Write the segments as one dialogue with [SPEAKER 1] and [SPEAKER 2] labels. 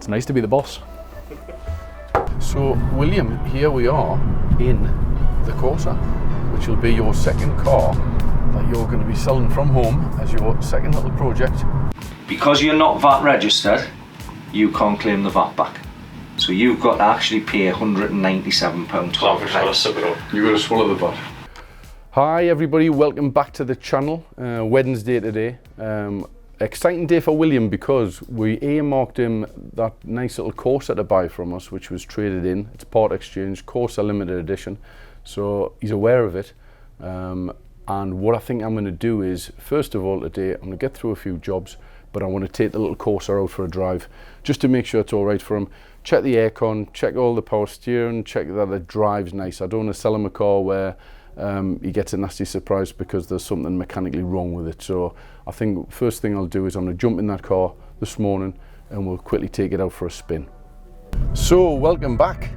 [SPEAKER 1] It's nice to be the boss.
[SPEAKER 2] So William, here we are in the Corsa, which will be your second car that you're going to be selling from home as your second little project.
[SPEAKER 3] Because you're not VAT registered, you can't claim the VAT back. So you've got to actually pay £197.12.
[SPEAKER 2] You've got to swallow the VAT. Hi everybody, welcome back to the channel. Wednesday today. Exciting day for William because we earmarked him that nice little Corsa to buy from us, which was traded in. It's part exchange, Corsa Limited Edition. So he's aware of it. And what I think I'm going to do is, first of all today, I'm going to get through a few jobs, but I want to take the little Corsa out for a drive, just to make sure it's all right for him. Check the aircon, check all the power steering, check that it drives nice. I don't want to sell him a car where he gets a nasty surprise because there's something mechanically wrong with it. So I think first thing I'll do is I'm going to jump in that car this morning and we'll quickly take it out for a spin. So welcome back.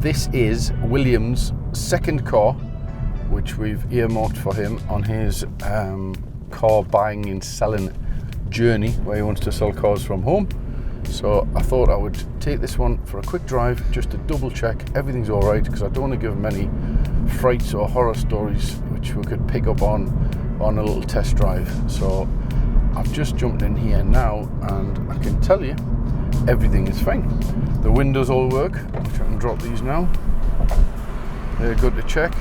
[SPEAKER 2] This is William's second car, which we've earmarked for him on his car buying and selling journey, where he wants to sell cars from home. So I thought I would take this one for a quick drive just to double check everything's all right, because I don't want to give him any frights or horror stories which we could pick up on a little test drive. So I've just jumped in here now and I can tell you everything is fine. The windows all work, which I can drop these now. They're good to check.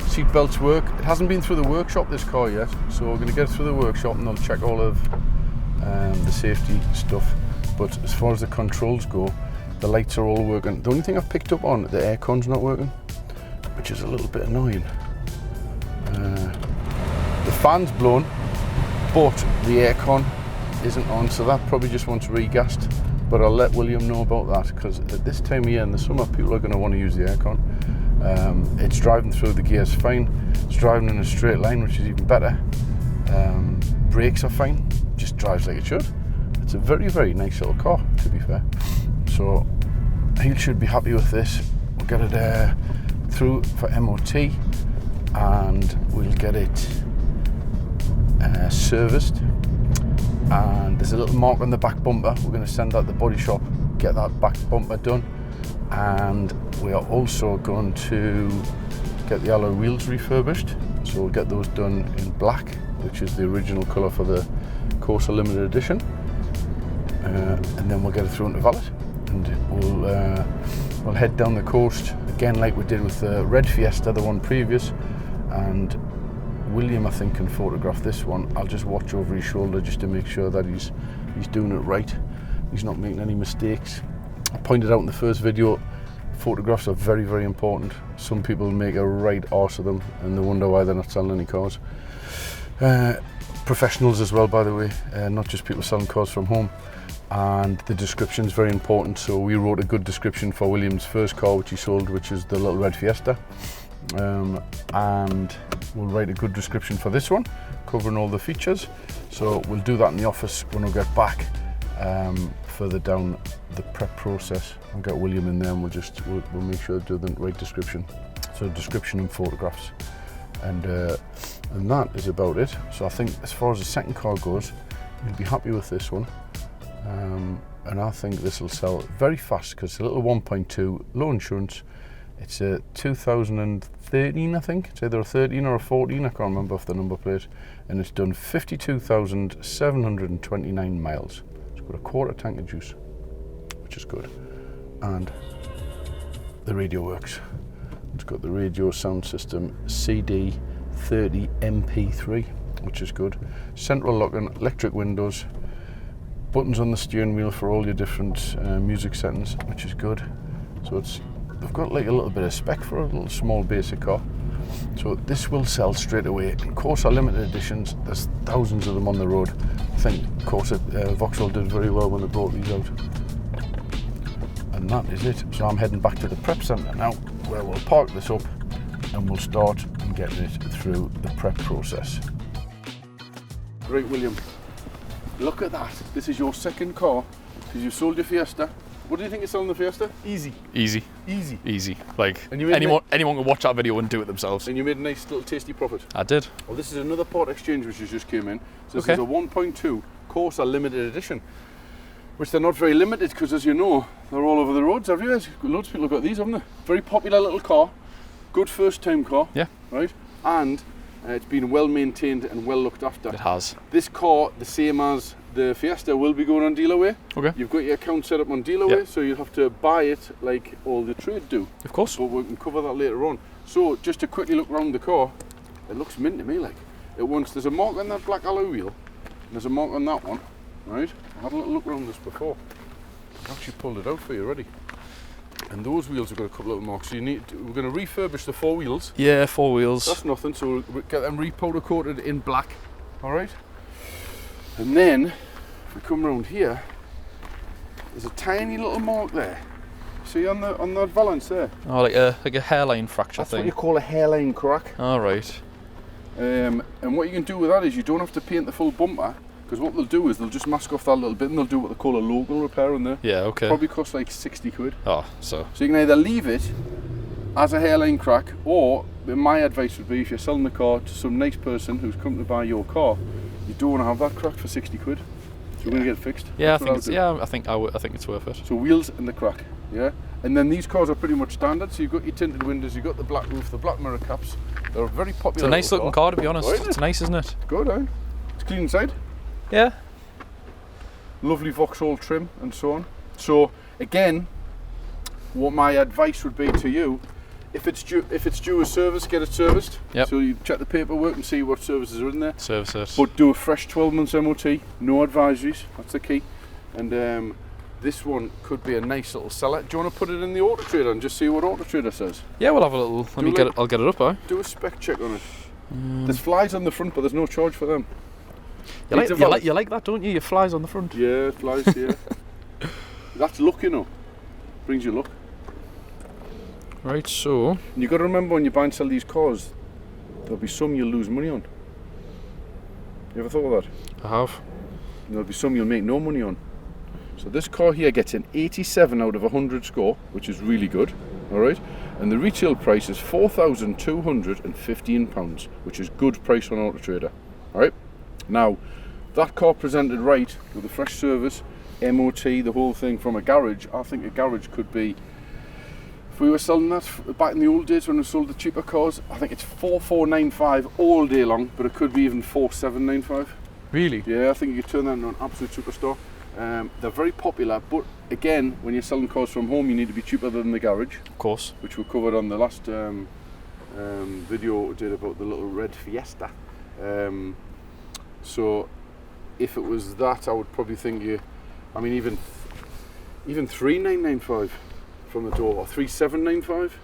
[SPEAKER 2] Seat belts work. It hasn't been through the workshop, this car, yet, so we're going to get it through the workshop and they'll check all of the safety stuff. But as far as the controls go, the lights are all working. The only thing I've picked up on, the aircon's not working, which is a little bit annoying. The fan's blown, but the aircon isn't on, so that probably just wants regassed. But I'll let William know about that, because at this time of year in the summer, people are going to want to use the aircon. It's driving through the gears fine. It's driving in a straight line, which is even better. Brakes are fine. Just drives like it should. It's a very, very nice little car, to be fair. So he should be happy with this. We'll get it through for MOT and we'll get it serviced. And there's a little mark on the back bumper. We're going to send that to the body shop, get that back bumper done. And we are also going to get the alloy wheels refurbished. So we'll get those done in black, which is the original colour for the Corsa Limited Edition. And then we'll get it through into valet and we'll head down the coast again like we did with the red Fiesta, the one previous. And William, I think, can photograph this one. I'll just watch over his shoulder just to make sure that he's doing it right. He's not making any mistakes. I pointed out in the first video, photographs are very, very important. Some people make a right arse of them and they wonder why they're not selling any cars. Professionals as well, by the way, not just people selling cars from home. And the description is very important, so we wrote a good description for William's first car which he sold, which is the little red Fiesta, and we'll write a good description for this one covering all the features. So we'll do that in the office when we get back, further down the prep process. I'll get William in there and we'll make sure to do the right description, so description and photographs, and that is about it. So I think as far as the second car goes, you'll be happy with this one. And I think this will sell very fast because it's a little 1.2, low insurance. It's a 2013, I think. It's either a 13 or a 14, I can't remember off the number plate. And it's done 52,729 miles. It's got a quarter tank of juice, which is good. And the radio works. It's got the radio sound system CD 30 MP3, which is good. Central locking, electric windows, buttons on the steering wheel for all your different music settings, which is good. So they've got like a little bit of spec for a little small basic car. So this will sell straight away. In Corsa Limited Editions, there's thousands of them on the road. I think Corsa Vauxhall did very well when they brought these out. And that is it. So I'm heading back to the prep centre now, where we'll park this up and we'll start and get it through the prep process. Right, William. Look at that. This is your second car because you sold your Fiesta. What do you think you're selling the Fiesta?
[SPEAKER 1] Easy. Like anyone can watch that video and do it themselves.
[SPEAKER 2] And you made a nice little tasty profit.
[SPEAKER 1] I did.
[SPEAKER 2] Well, this is another part exchange which has just came in. So this is a 1.2 Corsa Limited Edition. which they're not very limited because, as you know, they're all over the roads everywhere. Loads of people have got these, haven't they? Very popular little car, good first time car.
[SPEAKER 1] Yeah.
[SPEAKER 2] Right? And it's been well maintained and well looked after.
[SPEAKER 1] It has.
[SPEAKER 2] This car, the same as the Fiesta, will be going on Dealerway.
[SPEAKER 1] Okay.
[SPEAKER 2] You've got your account set up on Dealerway,
[SPEAKER 1] Yep.
[SPEAKER 2] so you'll have to buy it like all the trade do.
[SPEAKER 1] Of course.
[SPEAKER 2] But we can cover that later on. So just to quickly look around the car, it looks mint to me. Like there's a mark on that black alloy wheel, and there's a mark on that one. Right? I had a little look around this before. I actually pulled it out for you already. And those wheels have got a couple of marks. So we're going to refurbish the 4 wheels.
[SPEAKER 1] Yeah, 4 wheels.
[SPEAKER 2] That's nothing. So we'll get them repowder coated in black. All right. And then if we come around here, there's a tiny little mark there. See on that valance there.
[SPEAKER 1] Oh, like a hairline fracture
[SPEAKER 2] That's
[SPEAKER 1] thing.
[SPEAKER 2] what you call a hairline crack.
[SPEAKER 1] All right.
[SPEAKER 2] And what you can do with that is you don't have to paint the full bumper, because what they'll do is they'll just mask off that little bit and they'll do what they call a local repair on there.
[SPEAKER 1] Yeah. Okay.
[SPEAKER 2] Probably costs like 60 quid.
[SPEAKER 1] Oh, so.
[SPEAKER 2] So you can either leave it as a hairline crack, or my advice would be, if you're selling the car to some nice person who's come to buy your car, you don't want to have that crack for 60 quid. So we're going to get it fixed.
[SPEAKER 1] Yeah,
[SPEAKER 2] That's
[SPEAKER 1] I think it's worth it.
[SPEAKER 2] So wheels and the crack, yeah. And then these cars are pretty much standard. So you've got your tinted windows, you've got the black roof, the black mirror caps. They're very popular.
[SPEAKER 1] It's a nice looking car, to be honest.
[SPEAKER 2] Right,
[SPEAKER 1] It's nice, isn't it?
[SPEAKER 2] Good, eh? It's clean inside.
[SPEAKER 1] Yeah.
[SPEAKER 2] Lovely Vauxhall trim and so on. So again, what my advice would be to you, if it's due a service, get it serviced.
[SPEAKER 1] Yep.
[SPEAKER 2] So you check the paperwork and see what services are in there.
[SPEAKER 1] Service it.
[SPEAKER 2] But do a fresh 12 months MOT, no advisories, that's the key. And this one could be a nice little seller. Do you want to put it in the AutoTrader and just see what AutoTrader says?
[SPEAKER 1] Yeah, we'll have a little. I'll get it up, eh?
[SPEAKER 2] Do a spec check on it. There's flies on the front, but there's no charge for them.
[SPEAKER 1] You like that, don't you? Your flies on the front.
[SPEAKER 2] Yeah, flies, yeah. That's luck, you know. Brings you luck.
[SPEAKER 1] Right, so.
[SPEAKER 2] And you've got to remember, when you buy and sell these cars, there'll be some you'll lose money on. You ever thought of that?
[SPEAKER 1] I have.
[SPEAKER 2] And there'll be some you'll make no money on. So this car here gets an 87 out of 100 score, which is really good, alright? And the retail price is £4,215, which is good price on AutoTrader, alright? Now, that car presented right, with a fresh service, MOT, the whole thing from a garage, I think a garage could be, if we were selling that back in the old days when we sold the cheaper cars, I think it's 4,495 all day long, but it could be even 4,795.
[SPEAKER 1] Really?
[SPEAKER 2] Yeah, I think you could turn that into an absolute superstar. They're very popular, but again, when you're selling cars from home, you need to be cheaper than the garage.
[SPEAKER 1] Of course.
[SPEAKER 2] Which we covered on the last video we did about the little red Fiesta. So if it was that, I would probably think even 3,995 from the door, or 3,795.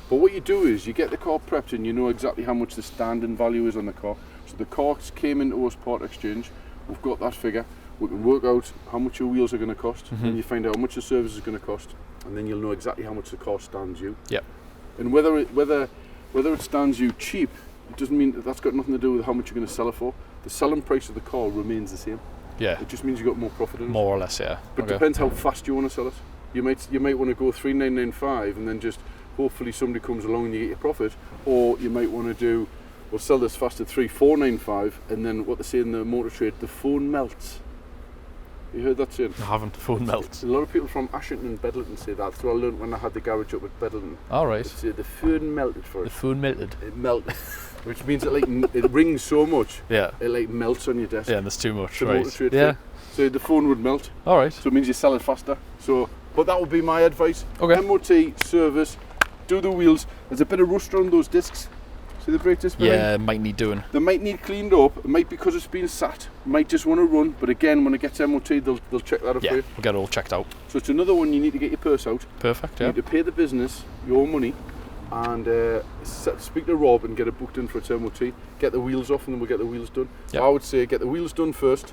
[SPEAKER 2] But what you do is you get the car prepped and you know exactly how much the standing value is on the car. So the car came into us part exchange, we've got that figure, we can work out how much your wheels are going to cost, and you find out how much the service is going to cost, and then you'll know exactly how much the car stands you.
[SPEAKER 1] Yep.
[SPEAKER 2] And whether it stands you cheap, it doesn't mean that's got nothing to do with how much you're going to sell it for. The selling price of the car remains the same.
[SPEAKER 1] Yeah.
[SPEAKER 2] It just means you got more profit in it.
[SPEAKER 1] More or less, yeah.
[SPEAKER 2] But it depends how fast you want to sell it. You might want to go 3,995 and then just hopefully somebody comes along and you get your profit, or you might want to do, we'll sell this fast at 3,495, and then what they say in the motor trade, the phone melts. You heard that saying?
[SPEAKER 1] I haven't. Phone melts.
[SPEAKER 2] A lot of people from Ashington and Bedlington say that. That's what I learned when I had the garage up at Bedlington.
[SPEAKER 1] All right.
[SPEAKER 2] They say the phone melted for
[SPEAKER 1] The
[SPEAKER 2] it.
[SPEAKER 1] phone melted.
[SPEAKER 2] It melted, which means it it rings so much.
[SPEAKER 1] Yeah.
[SPEAKER 2] It like melts on your desk.
[SPEAKER 1] Yeah, and there's too much.
[SPEAKER 2] The
[SPEAKER 1] Right.
[SPEAKER 2] motor trade
[SPEAKER 1] Yeah.
[SPEAKER 2] thing. So the phone would melt.
[SPEAKER 1] All right.
[SPEAKER 2] So it means you sell it faster. So, but that would be my advice.
[SPEAKER 1] Okay.
[SPEAKER 2] MOT, service, do the wheels. There's a bit of rust around those discs. See the brake disc behind?
[SPEAKER 1] Yeah, might need doing.
[SPEAKER 2] They might need cleaned up. It might be because it's been sat. Might just want to run. But again, when it gets MOT, they'll check that up
[SPEAKER 1] Yeah,
[SPEAKER 2] for you.
[SPEAKER 1] we'll get it all checked out.
[SPEAKER 2] So it's another one you need to get your purse out.
[SPEAKER 1] Perfect,
[SPEAKER 2] You
[SPEAKER 1] yeah.
[SPEAKER 2] need to pay the business your money and speak to Rob and get it booked in for its MOT. Get the wheels off and then we'll get the wheels done.
[SPEAKER 1] Yep.
[SPEAKER 2] So I would say get the wheels done first.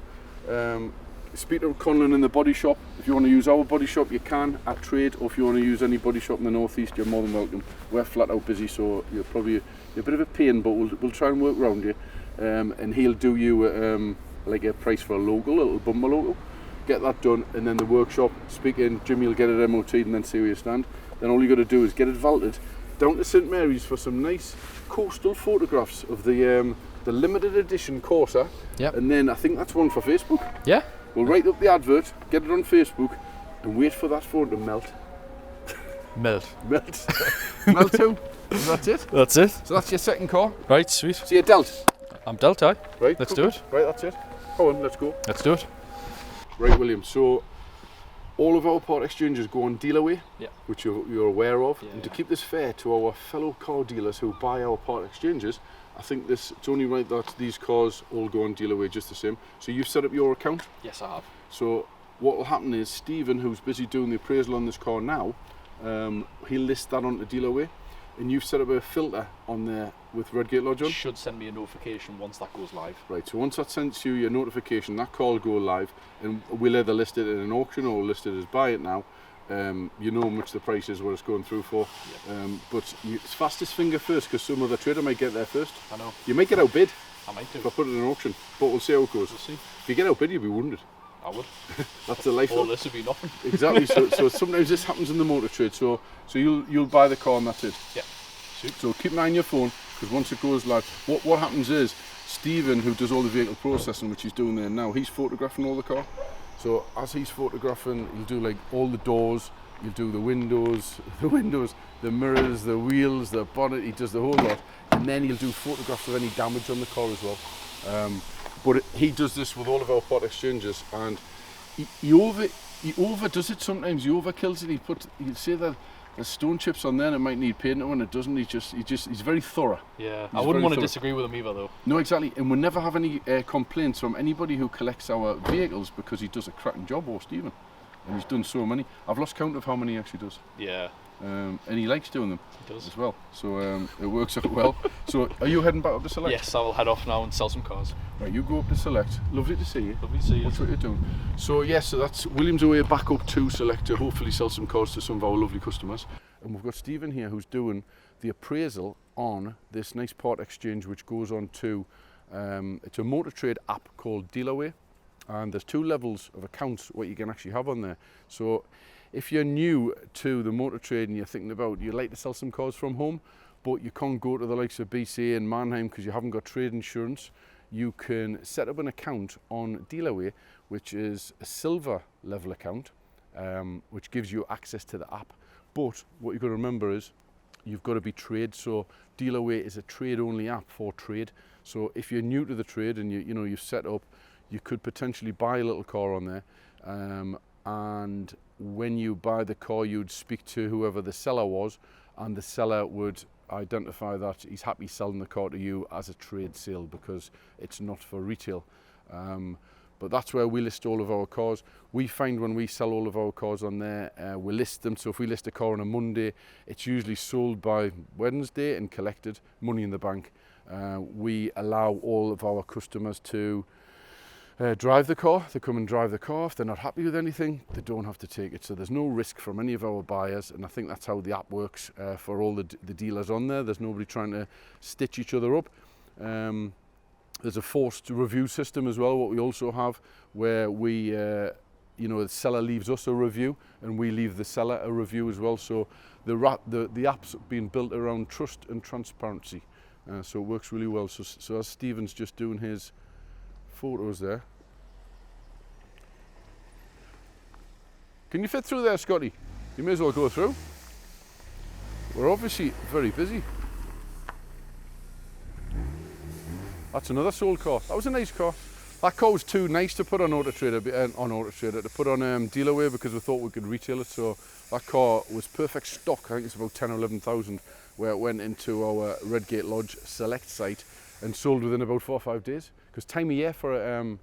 [SPEAKER 2] Speak to Conlon in the body shop. If you want to use our body shop, you can at Trade, or if you want to use any body shop in the northeast, you're more than welcome. We're flat out busy, so you're probably a bit of a pain, but we'll try and work around you. And he'll do you like a price for a logo, a little bumper logo. Get that done, and then the workshop. Speak in, Jimmy will get it MOT'd, and then see where you stand. Then all you got to do is get it vaulted down to St Mary's for some nice coastal photographs of the limited edition Corsa.
[SPEAKER 1] Yep.
[SPEAKER 2] And then I think that's one for Facebook.
[SPEAKER 1] Yeah.
[SPEAKER 2] We'll write up the advert, get it on Facebook, and wait for that phone to melt.
[SPEAKER 1] Melt.
[SPEAKER 2] Melt. Melt too. That's it.
[SPEAKER 1] That's it.
[SPEAKER 2] So that's your second car.
[SPEAKER 1] Right, sweet.
[SPEAKER 2] So you're dealt.
[SPEAKER 1] I'm dealt, aye.
[SPEAKER 2] Right.
[SPEAKER 1] Let's do it.
[SPEAKER 2] Right, that's it. Go on, let's go.
[SPEAKER 1] Let's do it.
[SPEAKER 2] Right, William. So all of our part exchanges go on Dealerway, which you're aware of.
[SPEAKER 1] Yeah,
[SPEAKER 2] and to keep this fair to our fellow car dealers who buy our part exchanges, I think it's only right that these cars all go on Dealerway just the same. So you've set up your account?
[SPEAKER 1] Yes, I have.
[SPEAKER 2] So what will happen is Stephen, who's busy doing the appraisal on this car now, he'll list that onto Dealerway, and you've set up a filter on there with Redgate Lodge on?
[SPEAKER 1] Should send me a notification once that goes live.
[SPEAKER 2] Right, so once that sends you your notification, that car will go live, and we'll either list it in an auction or we'll list it as buy it now. You know how much the price is, what it's going through for. But it's fastest finger first, because some other trader might get there first.
[SPEAKER 1] I know.
[SPEAKER 2] You might get outbid.
[SPEAKER 1] I might do.
[SPEAKER 2] If I put it in an auction, but we'll see how it goes.
[SPEAKER 1] We'll see.
[SPEAKER 2] If you get outbid, you'll be wounded.
[SPEAKER 1] I would.
[SPEAKER 2] That's the life.
[SPEAKER 1] All this would be nothing.
[SPEAKER 2] Exactly. So sometimes this happens in the motor trade. So you'll buy the car and that's it.
[SPEAKER 1] Yeah. Sweet.
[SPEAKER 2] So keep an eye on your phone, because once it goes live, what happens is Stephen, who does all the vehicle processing, which he's doing there now, he's photographing all the car. So as he's photographing, he'll do like all the doors, he'll do the windows, the mirrors, the wheels, the bonnet. He does the whole lot, and then he'll do photographs of any damage on the car as well. But he does this with all of our part exchanges, and he overdoes it sometimes. He overkills it. He'll say that there's stone chips on there and it might need painting when it doesn't. He's very thorough.
[SPEAKER 1] Yeah, I wouldn't want to disagree with him either though.
[SPEAKER 2] No, exactly. And we'll never have any complaints from anybody who collects our vehicles, because he does a cracking job, or Stephen. And he's done so many. I've lost count of how many he actually does.
[SPEAKER 1] Yeah.
[SPEAKER 2] And he likes doing them.
[SPEAKER 1] He does.
[SPEAKER 2] As well. So it works out well. So are you heading back up to Select?
[SPEAKER 1] Yes, I will head off now and sell some cars.
[SPEAKER 2] Right, you go up to Select. Lovely to see you.
[SPEAKER 1] Lovely to see you.
[SPEAKER 2] What's what you're doing? So yes, so that's William's away back up to Select to hopefully sell some cars to some of our lovely customers. And we've got Stephen here who's doing the appraisal on this nice part exchange, which goes on to it's a motor trade app called Dealerway, and there's 2 levels of accounts what you can actually have on there. So if you're new to the motor trade and you're thinking about you'd like to sell some cars from home, but you can't go to the likes of BCA and Mannheim because you haven't got trade insurance, you can set up an account on Dealerway, which is a silver level account, which gives you access to the app. But what you've got to remember is you've got to be trade. So Dealerway is a trade only app for trade. So if you're new to the trade and you've set up, you could potentially buy a little car on there, and when you buy the car, you'd speak to whoever the seller was, and the seller would identify that he's happy selling the car to you as a trade sale, because it's not for retail. But that's where we list all of our cars. We find when we sell all of our cars on there, we list them. So if we list a car on a Monday, it's usually sold by Wednesday and collected, money in the bank. We allow all of our customers to drive the car. They come and drive the car. If they're not happy with anything, they don't have to take it. So there's no risk from any of our buyers, and I think that's how the app works for all the dealers on there. There's nobody trying to stitch each other up. There's a forced review system as well, what we also have, where we, the seller leaves us a review and we leave the seller a review as well. So the app's been built around trust and transparency, so it works really well. So as Stephen's just doing his photos there. Can you fit through there, Scotty? You may as well go through. We're obviously very busy. That's another sold car. That was a nice car. That car was too nice to put on AutoTrader, to put on Dealerway, because we thought we could retail it. So that car was perfect stock. I think it's about 10 or 11,000, where it went into our Redgate Lodge Select site and sold within about 4 or 5 days. Because time of year for a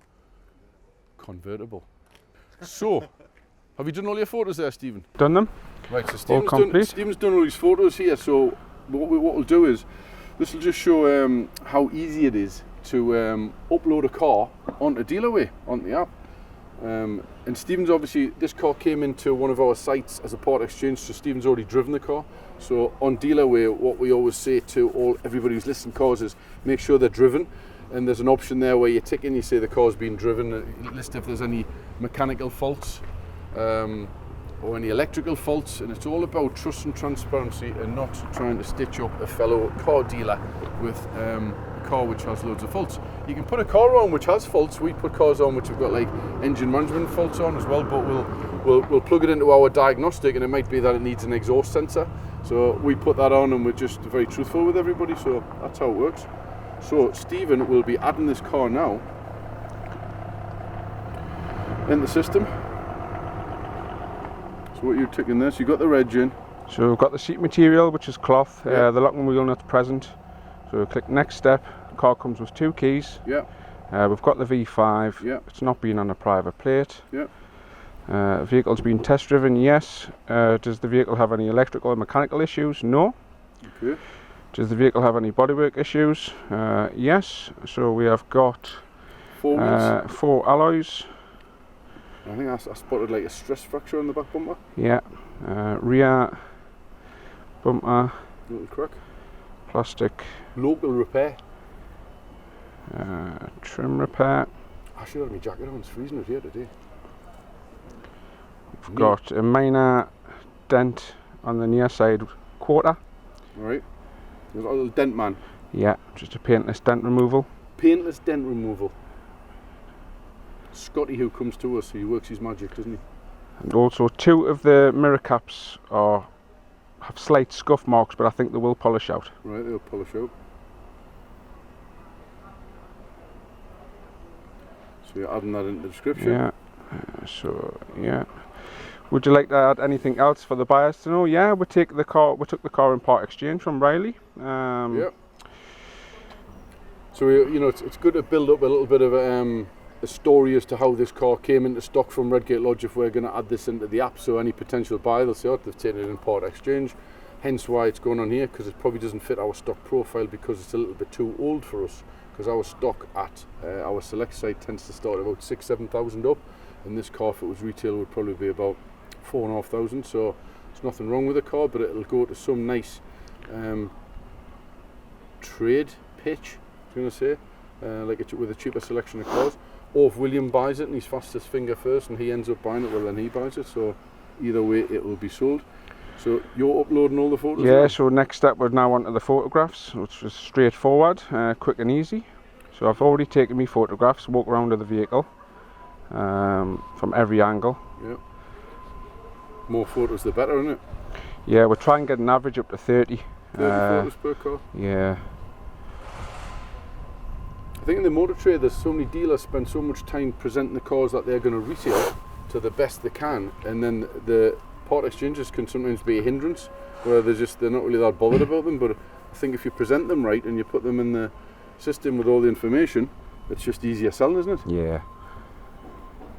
[SPEAKER 2] convertible. So, have you done all your photos there, Stephen?
[SPEAKER 4] Done them.
[SPEAKER 2] Right, so Stephen's done all his photos here. So what we'll do is, this will just show how easy it is to upload a car onto Dealerway, on the app. And Stephen's obviously, this car came into one of our sites as a part exchange, so Stephen's already driven the car. So on Dealerway, what we always say to everybody who's listing cars is make sure they're driven. And there's an option there where you tick in, you say the car's been driven, list if there's any mechanical faults or any electrical faults, and it's all about trust and transparency and not trying to stitch up a fellow car dealer with car which has loads of faults. You can put a car on which has faults. We put cars on which have got like engine management faults on as well, but we'll plug it into our diagnostic, and it might be that it needs an exhaust sensor. So we put that on, and we're just very truthful with everybody, so that's how it works. So Stephen will be adding this car now in the system. So what you're ticking there, so you've got the reg in.
[SPEAKER 4] So we've got the seat material, which is cloth, the locking wheel nuts present. So we'll click next step. The car comes with 2 keys.
[SPEAKER 2] Yeah.
[SPEAKER 4] We've got the V5.
[SPEAKER 2] Yeah.
[SPEAKER 4] It's not been on a private plate.
[SPEAKER 2] Yeah.
[SPEAKER 4] Vehicle's been test driven, yes. Does the vehicle have any electrical or mechanical issues? No.
[SPEAKER 2] Okay.
[SPEAKER 4] Does the vehicle have any bodywork issues? Yes. So we have got
[SPEAKER 2] 4 wheels.
[SPEAKER 4] 4 alloys.
[SPEAKER 2] I think I spotted like a stress fracture on the back bumper.
[SPEAKER 4] Yeah. Rear bumper.
[SPEAKER 2] Little crack.
[SPEAKER 4] Plastic.
[SPEAKER 2] Local repair.
[SPEAKER 4] Trim repair.
[SPEAKER 2] I should have my jacket on, it's freezing out here today.
[SPEAKER 4] We've got a minor dent on the near side quarter.
[SPEAKER 2] Alright. There's a little dent, man.
[SPEAKER 4] Yeah, just a paintless dent removal.
[SPEAKER 2] Paintless dent removal. Scotty who comes to us, he works his magic, doesn't he?
[SPEAKER 4] And also 2 of the mirror caps have slight scuff marks, but I think they will polish out.
[SPEAKER 2] Right, they'll polish out. So you're adding that into the description?
[SPEAKER 4] Yeah. Yeah. Would you like to add anything else for the buyers to know? Yeah, we took the car in part exchange from Riley.
[SPEAKER 2] Yeah. So it's good to build up a little bit of a story as to how this car came into stock from Redgate Lodge if we're going to add this into the app, so any potential buyer, they'll say, oh, they've taken it in part exchange, hence why it's going on here, because it probably doesn't fit our stock profile because it's a little bit too old for us, because our stock at our select site tends to start about 6,000-7,000 up, and this car, if it was retail, would probably be about 4,500, so there's nothing wrong with the car, but it'll go to some nice trade pitch, I was going to say, with a cheaper selection of cars. Or if William buys it and he's fastest finger first and he ends up buying it, well then he buys it, so either way it will be sold. So you're uploading all the photos?
[SPEAKER 4] Yeah,
[SPEAKER 2] now?
[SPEAKER 4] so next step we're now onto the photographs, which is straightforward, quick and easy. So I've already taken me photographs, walk around with the vehicle from every angle.
[SPEAKER 2] Yeah. More photos the better, isn't it?
[SPEAKER 4] Yeah, we'll try and get an average up to 30.
[SPEAKER 2] 30 photos per car?
[SPEAKER 4] Yeah.
[SPEAKER 2] I think in the motor trade there's so many dealers spend so much time presenting the cars that they're going to retail to the best they can, and then the part exchanges can sometimes be a hindrance where they're not really that bothered about them, but I think if you present them right and you put them in the system with all the information, it's just easier selling, isn't it?
[SPEAKER 4] Yeah.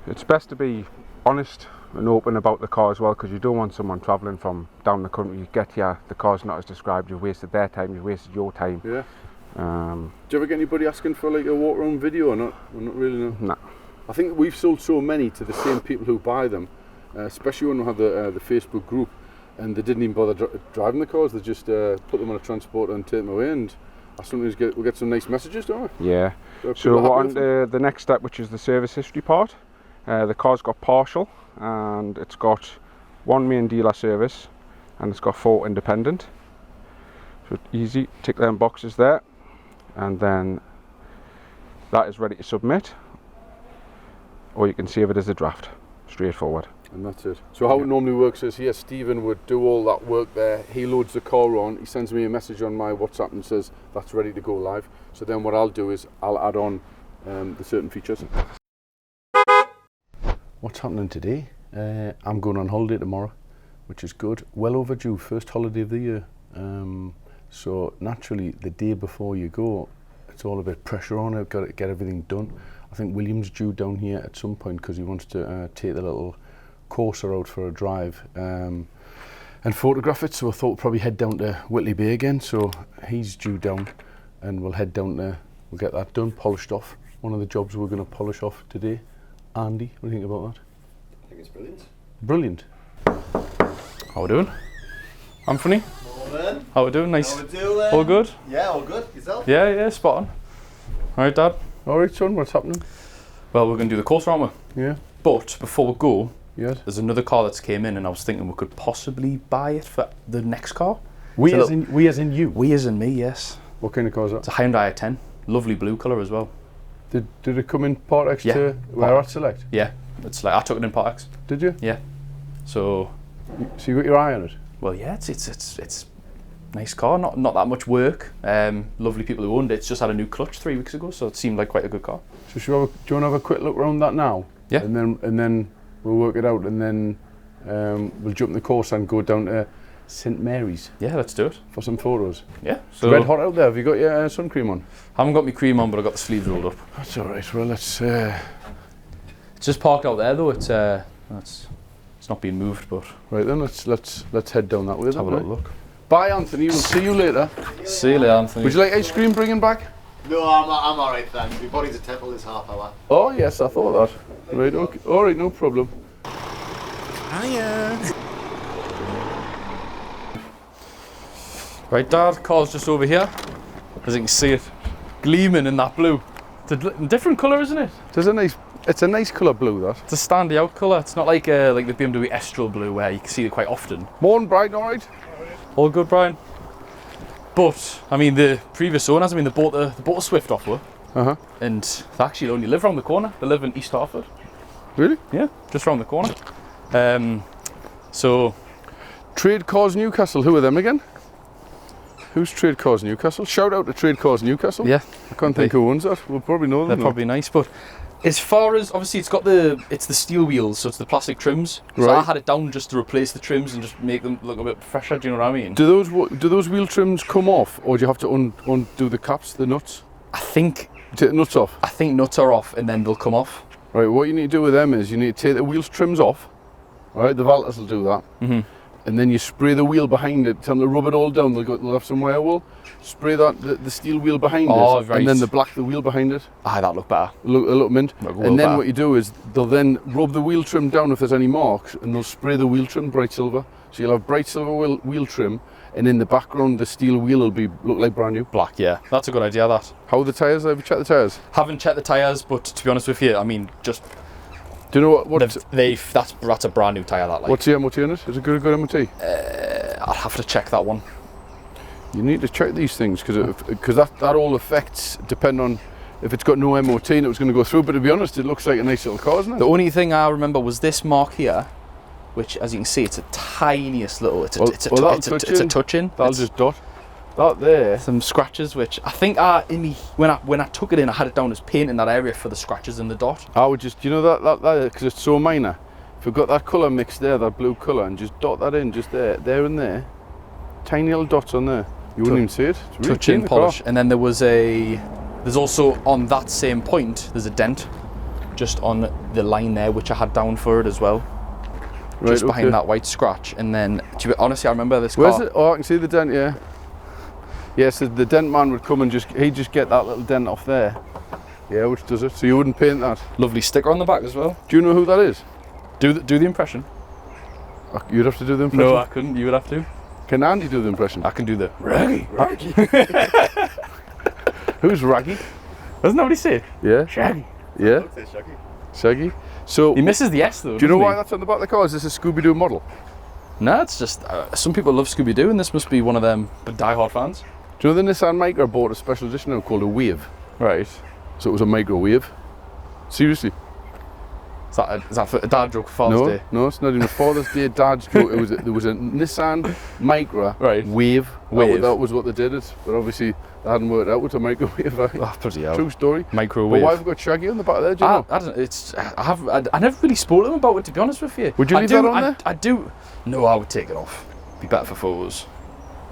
[SPEAKER 4] It's best to be honest and open about the car as well, because you don't want someone travelling from down the country, you get here, the car's not as described, you've wasted their time, you've wasted your time.
[SPEAKER 2] Yeah. Do you ever get anybody asking for like a walk around video or not? Well, not really, no.
[SPEAKER 4] Nah.
[SPEAKER 2] I think we've sold so many to the same people who buy them, especially when we had the Facebook group, and they didn't even bother driving the cars, they just put them on a transporter and take them away, and I sometimes we get some nice messages, don't we?
[SPEAKER 4] Yeah. So we're on to the next step, which is the service history part. The car's got partial, and it's got 1 main dealer service, and it's got 4 independent. So easy, tick them boxes there. And then that is ready to submit, or you can save it as a draft, straightforward.
[SPEAKER 2] And that's it. So how it normally works is here Stephen would do all that work there, he loads the car on, he sends me a message on my WhatsApp and says that's ready to go live. So then what I'll do is I'll add on the certain features. What's happening today? I'm going on holiday tomorrow, which is good. Well overdue, first holiday of the year. So naturally, the day before you go, it's all a bit pressure on it, got to get everything done. I think William's due down here at some point because he wants to take the little Corsa out for a drive and photograph it. So I thought we'd probably head down to Whitley Bay again. So he's due down and we'll head down there, we'll get that done, polished off. One of the jobs we're going to polish off today. Andy, what do you think about that?
[SPEAKER 5] I think it's brilliant.
[SPEAKER 2] Brilliant.
[SPEAKER 1] How we doing? Anthony?
[SPEAKER 5] Morning.
[SPEAKER 1] How we doing? Nice.
[SPEAKER 5] How we doing?
[SPEAKER 1] All good?
[SPEAKER 5] Yeah, all good. Yourself?
[SPEAKER 1] Yeah, spot on. Alright, Dad?
[SPEAKER 2] Alright, son, what's happening?
[SPEAKER 1] Well, we're going to do the course, aren't we?
[SPEAKER 2] Yeah.
[SPEAKER 1] But before we go,
[SPEAKER 2] Yes.
[SPEAKER 1] there's another car that's came in and I was thinking we could possibly buy it for the next car.
[SPEAKER 2] We
[SPEAKER 1] It's a
[SPEAKER 2] as in you?
[SPEAKER 1] We as in me, yes.
[SPEAKER 2] What kind of car is
[SPEAKER 1] It's
[SPEAKER 2] that?
[SPEAKER 1] a Hyundai i10, Lovely blue colour as well.
[SPEAKER 2] Did it come in Part X
[SPEAKER 1] Yeah.
[SPEAKER 2] to where at Select?
[SPEAKER 1] Yeah, it's like I took it in Part X.
[SPEAKER 2] Did you?
[SPEAKER 1] Yeah. So,
[SPEAKER 2] So you got your eye on it?
[SPEAKER 1] well, yeah, it's nice car. Not that much work. Lovely people who owned it. It's just had a new clutch 3 weeks ago, so it seemed like quite a good car.
[SPEAKER 2] So do you want to have a quick look around that now?
[SPEAKER 1] Yeah.
[SPEAKER 2] And then we'll work it out, and then we'll jump in the course and go down to St Mary's
[SPEAKER 1] Yeah, let's do it.
[SPEAKER 2] for some photos.
[SPEAKER 1] Yeah.
[SPEAKER 2] It's
[SPEAKER 1] So
[SPEAKER 2] red hot out there. Have you got your sun cream on?
[SPEAKER 1] haven't got my cream on, but I got the sleeves rolled up.
[SPEAKER 2] That's all right. Well, let's.
[SPEAKER 1] It's just parked out there though. It's not being moved, but
[SPEAKER 2] Right then, let's head down that way.
[SPEAKER 1] let's
[SPEAKER 2] then,
[SPEAKER 1] have a
[SPEAKER 2] right?
[SPEAKER 1] little look.
[SPEAKER 2] Bye, Anthony. We'll see you later.
[SPEAKER 1] See you later, Anthony.
[SPEAKER 2] Would you like ice cream bringing back?
[SPEAKER 5] No, I'm alright, thanks. My body's a temple this half hour.
[SPEAKER 2] Oh yes, I thought that. Right. Okay. All right. No problem.
[SPEAKER 1] Right, Dad, car's just over here. As you can see it gleaming in that blue. It's a different colour, isn't it?
[SPEAKER 2] It's a nice colour blue, that.
[SPEAKER 1] It's a standy out colour. It's not like the BMW Estral blue where you can see it quite often.
[SPEAKER 2] Morning, Brian. All right.
[SPEAKER 1] All good, Brian. But I mean, the previous owners, they bought a Swift off her, and they actually only live around the corner. They live in East Hartford.
[SPEAKER 2] Really?
[SPEAKER 1] Yeah, just around the corner. So
[SPEAKER 2] Trade Cars Newcastle. Who are them again? Who's Trade Cars Newcastle? Shout out to Trade Cars Newcastle.
[SPEAKER 1] yeah,
[SPEAKER 2] I can't think who owns that. We'll probably know them.
[SPEAKER 1] they're
[SPEAKER 2] though.
[SPEAKER 1] probably nice. But as far as obviously, it's the steel wheels, so it's the plastic trims. So
[SPEAKER 2] Right.
[SPEAKER 1] I had it down just to replace the trims and just make them look a bit fresher. Do you know what I mean?
[SPEAKER 2] Do those wheel trims come off, or do you have to undo the caps, the nuts?
[SPEAKER 1] I think
[SPEAKER 2] Take the nuts off.
[SPEAKER 1] nuts are off, and then they'll come off.
[SPEAKER 2] Right. What you need to do with them is you need to take the wheels trims off. Right. The Valtas will do that. And then you spray the wheel behind it. Tell them to rub it all down. They'll have some wear-wool. Spray the steel wheel behind
[SPEAKER 1] Oh,
[SPEAKER 2] it,
[SPEAKER 1] right.
[SPEAKER 2] and then the wheel behind it.
[SPEAKER 1] That look better.
[SPEAKER 2] A little mint.
[SPEAKER 1] Look well
[SPEAKER 2] And then
[SPEAKER 1] better.
[SPEAKER 2] what you do is they'll then rub the wheel trim down if there's any marks, and they'll spray the wheel trim bright silver. So you'll have bright silver wheel trim, and in the background the steel wheel will look like brand new.
[SPEAKER 1] Black, yeah, that's a good idea. That
[SPEAKER 2] How are the tyres? Have you checked the tyres?
[SPEAKER 1] haven't checked the tyres, but to be honest with you, I mean, just
[SPEAKER 2] Do you know what?
[SPEAKER 1] that's a brand new tyre. That like
[SPEAKER 2] What's the MOT on it? Is it good MOT?
[SPEAKER 1] I'll have to check that one.
[SPEAKER 2] You need to check these things because that all affects, depending on if it's got no MOT and it was going to go through. But to be honest, it looks like a nice little car, isn't it?
[SPEAKER 1] The only thing I remember was this mark here, which, as you can see, it's a tiniest little. It's a touch-in.
[SPEAKER 2] That'll just dot. That there.
[SPEAKER 1] Some scratches, which I think when I took it in, I had it down as paint in that area for the scratches and the dot.
[SPEAKER 2] I would just, that because it's so minor. If you've got that colour mix there, that blue colour, and just dot that in, just there and there, tiny little dots on there. You wouldn't even see it. It's really
[SPEAKER 1] Touch-in
[SPEAKER 2] clean,
[SPEAKER 1] polish,
[SPEAKER 2] the car.
[SPEAKER 1] and then there's also on that same point, there's a dent just on the line there, which I had down for it as well.
[SPEAKER 2] Right,
[SPEAKER 1] Just behind
[SPEAKER 2] okay.
[SPEAKER 1] that white scratch, and then honestly, I remember this
[SPEAKER 2] Where's
[SPEAKER 1] car.
[SPEAKER 2] it? Oh, I can see the dent. Yeah. Yes, the dent man would come and he'd just get that little dent off there. Yeah, which does it. So you wouldn't paint that.
[SPEAKER 1] Lovely sticker on the back as well.
[SPEAKER 2] Do you know who that is?
[SPEAKER 1] Do the impression.
[SPEAKER 2] You'd have to do the impression.
[SPEAKER 1] No, I couldn't. You would have to.
[SPEAKER 2] Can Andy do the impression?
[SPEAKER 1] I can do the Raggy.
[SPEAKER 2] Who's Raggy?
[SPEAKER 1] Doesn't nobody say it?
[SPEAKER 2] Yeah.
[SPEAKER 1] Shaggy.
[SPEAKER 2] Yeah.
[SPEAKER 5] Say Shaggy.
[SPEAKER 2] Shaggy. So
[SPEAKER 1] He misses the S though.
[SPEAKER 2] do you know
[SPEAKER 1] doesn't
[SPEAKER 2] why
[SPEAKER 1] he?
[SPEAKER 2] that's on the back of the car? Is this a Scooby-Doo model?
[SPEAKER 1] No, it's just some people love Scooby-Doo, and this must be one of them die-hard fans.
[SPEAKER 2] Do you know the Nissan Micra bought a special edition now called a Wave?
[SPEAKER 1] Right.
[SPEAKER 2] So it was a microwave. Seriously?
[SPEAKER 1] Is that for a dad joke for Father's Day?
[SPEAKER 2] No, it's not even a Father's Day dad's joke. There was a Nissan Micra
[SPEAKER 1] Right.
[SPEAKER 2] Wave.
[SPEAKER 1] Wave.
[SPEAKER 2] That was what they did it, but obviously they hadn't worked out with a microwave.
[SPEAKER 1] Oh, bloody hell.
[SPEAKER 2] True story.
[SPEAKER 1] Microwave.
[SPEAKER 2] But why have we got Shaggy on the back there? Do you know?
[SPEAKER 1] I don't know. I never really spoke to him about it, to be honest with you.
[SPEAKER 2] Would you leave that on there?
[SPEAKER 1] I do. No, I would take it off. Be better for photos.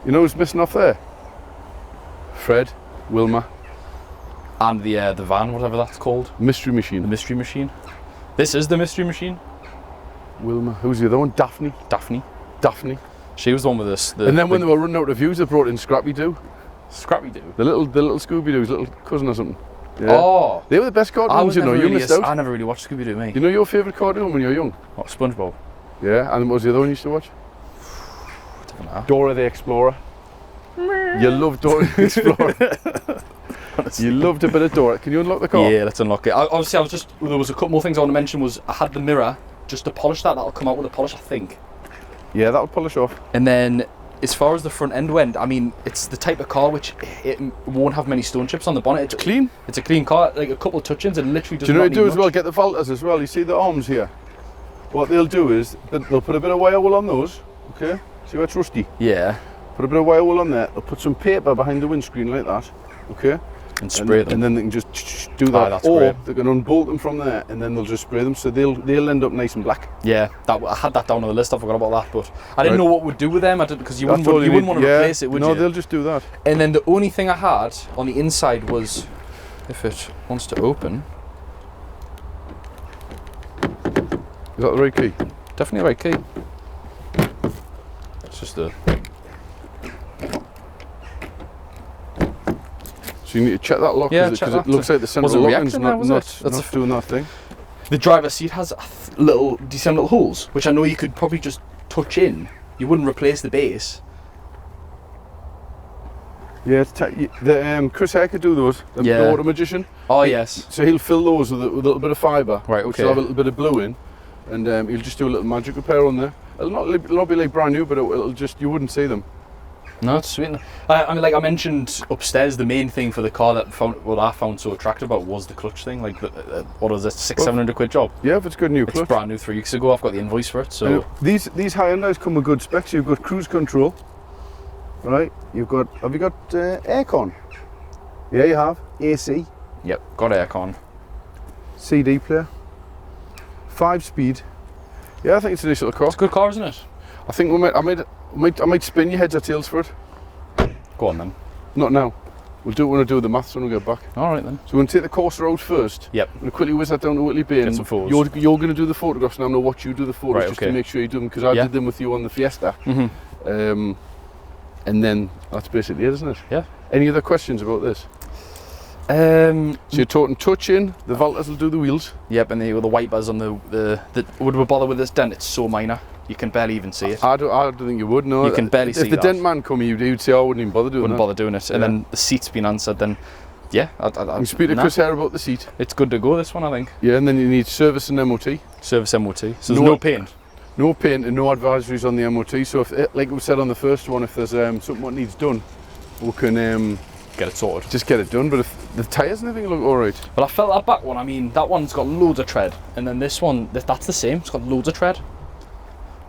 [SPEAKER 2] You know who's missing off there? Fred, Wilma,
[SPEAKER 1] And the van, whatever that's called,
[SPEAKER 2] Mystery
[SPEAKER 1] the
[SPEAKER 2] Machine.
[SPEAKER 1] mystery machine. This is the mystery machine.
[SPEAKER 2] Wilma. Who's the other one? Daphne.
[SPEAKER 1] Daphne. She was the one with this.
[SPEAKER 2] And then when they were running out of views, they brought in Scrappy Doo,
[SPEAKER 1] Scrappy Doo.
[SPEAKER 2] the little Scooby Doo's little cousin or something. Yeah.
[SPEAKER 1] Oh,
[SPEAKER 2] They were the best cartoons, you know. You missed out.
[SPEAKER 1] I never really watched Scooby Doo, mate.
[SPEAKER 2] You know your favourite cartoon when you were young?
[SPEAKER 1] What, SpongeBob?
[SPEAKER 2] Yeah, and what was the other one you used to watch?
[SPEAKER 1] I don't know.
[SPEAKER 2] Dora the Explorer. You loved Dora the Explorer. You loved a bit of Dora. Can you unlock the car?
[SPEAKER 1] Yeah, let's unlock it. Obviously, there was a couple more things I want to mention. Was I had the mirror just to polish that. That'll come out with a polish, I think.
[SPEAKER 2] Yeah, that'll polish off.
[SPEAKER 1] And then as far as the front end went, I mean, it's the type of car which it won't have many stone chips on the bonnet. It's
[SPEAKER 2] clean.
[SPEAKER 1] It's a clean car. Like a couple of touch-ins, and literally does.
[SPEAKER 2] Do you know what
[SPEAKER 1] not
[SPEAKER 2] you do
[SPEAKER 1] need
[SPEAKER 2] as well?
[SPEAKER 1] much.
[SPEAKER 2] Get the Valtas as well. You see the arms here. What they'll do is they'll put a bit of wire wool on those. Okay. See where it's rusty?
[SPEAKER 1] Yeah.
[SPEAKER 2] Put a bit of wire wool on there. They'll put some paper behind the windscreen like that. Okay.
[SPEAKER 1] And spray them.
[SPEAKER 2] And then they can just do that.
[SPEAKER 1] That's
[SPEAKER 2] or
[SPEAKER 1] great.
[SPEAKER 2] they can unbolt them from there, and then they'll just spray them. So they'll end up nice and black.
[SPEAKER 1] Yeah, I had that down on the list. I forgot about that, but I didn't know what would do with them. I didn't, because you wouldn't want to replace it, would you?
[SPEAKER 2] No, they'll just do that.
[SPEAKER 1] And then the only thing I had on the inside was, if it wants to open.
[SPEAKER 2] Is that the right key?
[SPEAKER 1] Definitely the right key. It's just a.
[SPEAKER 2] So you need to check that lock, because it looks like the centre locking's not doing that thing.
[SPEAKER 1] The driver's seat has decent little holes, which I know you could probably just touch in. You wouldn't replace the base.
[SPEAKER 2] Yeah, it's Chris Hare could do those. The Auto Magician.
[SPEAKER 1] Oh yes.
[SPEAKER 2] So he'll fill those with a little bit of fibre,
[SPEAKER 1] right?
[SPEAKER 2] Which will have a little bit of blue in, and he'll just do a little magic repair on there. It'll not be like brand new, but it'll just, you wouldn't see them.
[SPEAKER 1] No, it's sweet. I mean, like I mentioned upstairs, the main thing for the car I found so attractive about was the clutch thing. Like, what was it, £600-700 job?
[SPEAKER 2] Yeah, if it's good new clutch.
[SPEAKER 1] It's brand new 3 weeks ago. I've got the invoice for it. So
[SPEAKER 2] these Hyundais come with good specs. You've got cruise control, right? Have you got aircon? Yeah, you have. AC.
[SPEAKER 1] Yep, got aircon.
[SPEAKER 2] CD player. 5-speed. Yeah, I think it's a nice little car.
[SPEAKER 1] It's a good car, isn't it?
[SPEAKER 2] I think I might spin your heads or tails for it.
[SPEAKER 1] Go on then.
[SPEAKER 2] Not now. We'll do it when I do the maths when we get back.
[SPEAKER 1] All right then.
[SPEAKER 2] So we're going to take the Corsa out first.
[SPEAKER 1] Yep.
[SPEAKER 2] I'm going to quickly whiz that down to Whitley Bay.
[SPEAKER 1] Get some photos.
[SPEAKER 2] You're going to do the photographs, and I'm going to watch you do the photos,
[SPEAKER 1] right,
[SPEAKER 2] just to make sure you do them, because I did them with you on the Fiesta.
[SPEAKER 1] Mm-hmm.
[SPEAKER 2] And then that's basically it, isn't it?
[SPEAKER 1] Yeah.
[SPEAKER 2] Any other questions about this? So you're talking touch-in, the Valtas will do the wheels.
[SPEAKER 1] Yep, and the wipers on the would we bother with this dent? It's so minor. You can barely even see it.
[SPEAKER 2] I don't think you would, no.
[SPEAKER 1] You can barely see
[SPEAKER 2] If the
[SPEAKER 1] that.
[SPEAKER 2] dent man come here, you'd say, I wouldn't even bother doing
[SPEAKER 1] Wouldn't bother doing it. And then the seat's been answered, then yeah.
[SPEAKER 2] You speak to Chris Hare about the seat.
[SPEAKER 1] It's good to go, this one, I think.
[SPEAKER 2] Yeah, and then you need service and MOT.
[SPEAKER 1] Service MOT. So there's no paint.
[SPEAKER 2] No paint and no advisories on the MOT. So if, like we said on the first one, if there's something what needs done, we can
[SPEAKER 1] get it sorted.
[SPEAKER 2] Just get it done. But if the tyres and everything look all right.
[SPEAKER 1] Well, I felt that back one. I mean, that one's got loads of tread, and then this one, that's the same. It's got loads of tread.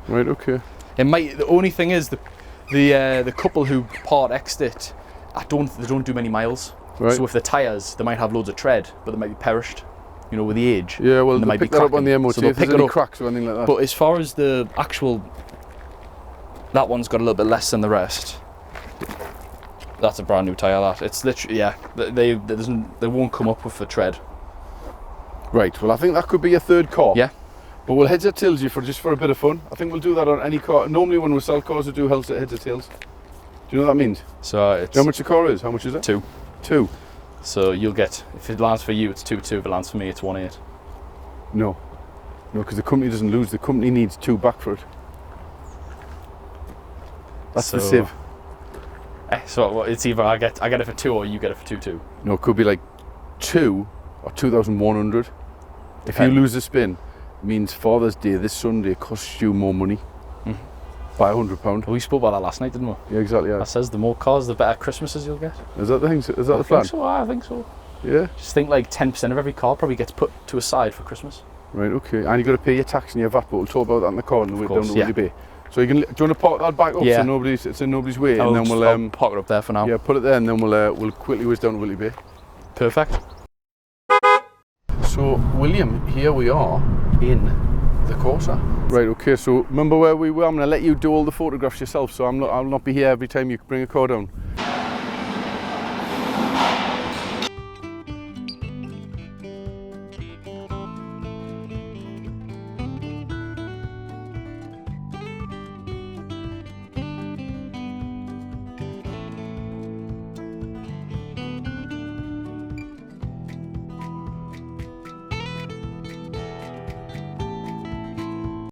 [SPEAKER 2] Right. Okay.
[SPEAKER 1] It might. The only thing is the couple who part X'd it, they don't do many miles.
[SPEAKER 2] Right.
[SPEAKER 1] So with the tyres, they might have loads of tread, but they might be perished. You know, with the age.
[SPEAKER 2] Yeah. Well,
[SPEAKER 1] they might
[SPEAKER 2] pick
[SPEAKER 1] be
[SPEAKER 2] that up on the MOT.
[SPEAKER 1] So
[SPEAKER 2] if there's any cracks or anything like that.
[SPEAKER 1] But as far as the actual, that one's got a little bit less than the rest. That's a brand new tyre. That it's literally they won't come up with the tread.
[SPEAKER 2] Right. Well, I think that could be a third car.
[SPEAKER 1] Yeah.
[SPEAKER 2] But we'll heads or tails you just for a bit of fun. I think we'll do that on any car. Normally when we sell cars, we do heads or tails. Do you know what that means?
[SPEAKER 1] So it's.
[SPEAKER 2] Do you know how much the car is? How much is it?
[SPEAKER 1] 2.
[SPEAKER 2] 2.
[SPEAKER 1] So you'll get, if it lands for you, it's 2-2. If it lands for me, it's 1-8.
[SPEAKER 2] No, because the company doesn't lose. The company needs 2 back for it. That's the sieve.
[SPEAKER 1] So it's either I get it for 2 or you get it for 2-2.
[SPEAKER 2] No, it could be like 2 or 2,100. If you lose the spin, it means Father's Day this Sunday costs you more money by £100.
[SPEAKER 1] We spoke about that last night, didn't we?
[SPEAKER 2] Yeah, exactly. Yeah.
[SPEAKER 1] That says the more cars, the better Christmases you'll get.
[SPEAKER 2] Is that the thing? Is that the plan?
[SPEAKER 1] I think so.
[SPEAKER 2] Yeah.
[SPEAKER 1] Just think like 10% of every car probably gets put to a side for Christmas.
[SPEAKER 2] Right. Okay. And you got to pay your tax and your VAT, but we'll talk about that in the car on the way down to Whitley Bay. So you can. Do you want to park that back up so it's in nobody's way, and then we'll
[SPEAKER 1] park it up there for now.
[SPEAKER 2] Yeah, put it there, and then we'll quickly whiz down to Whitley Bay.
[SPEAKER 1] Perfect.
[SPEAKER 2] So William, here we are in the Corsa. Right. Okay. So remember where we were. I'm going to let you do all the photographs yourself. So I'll not be here every time you bring a car down.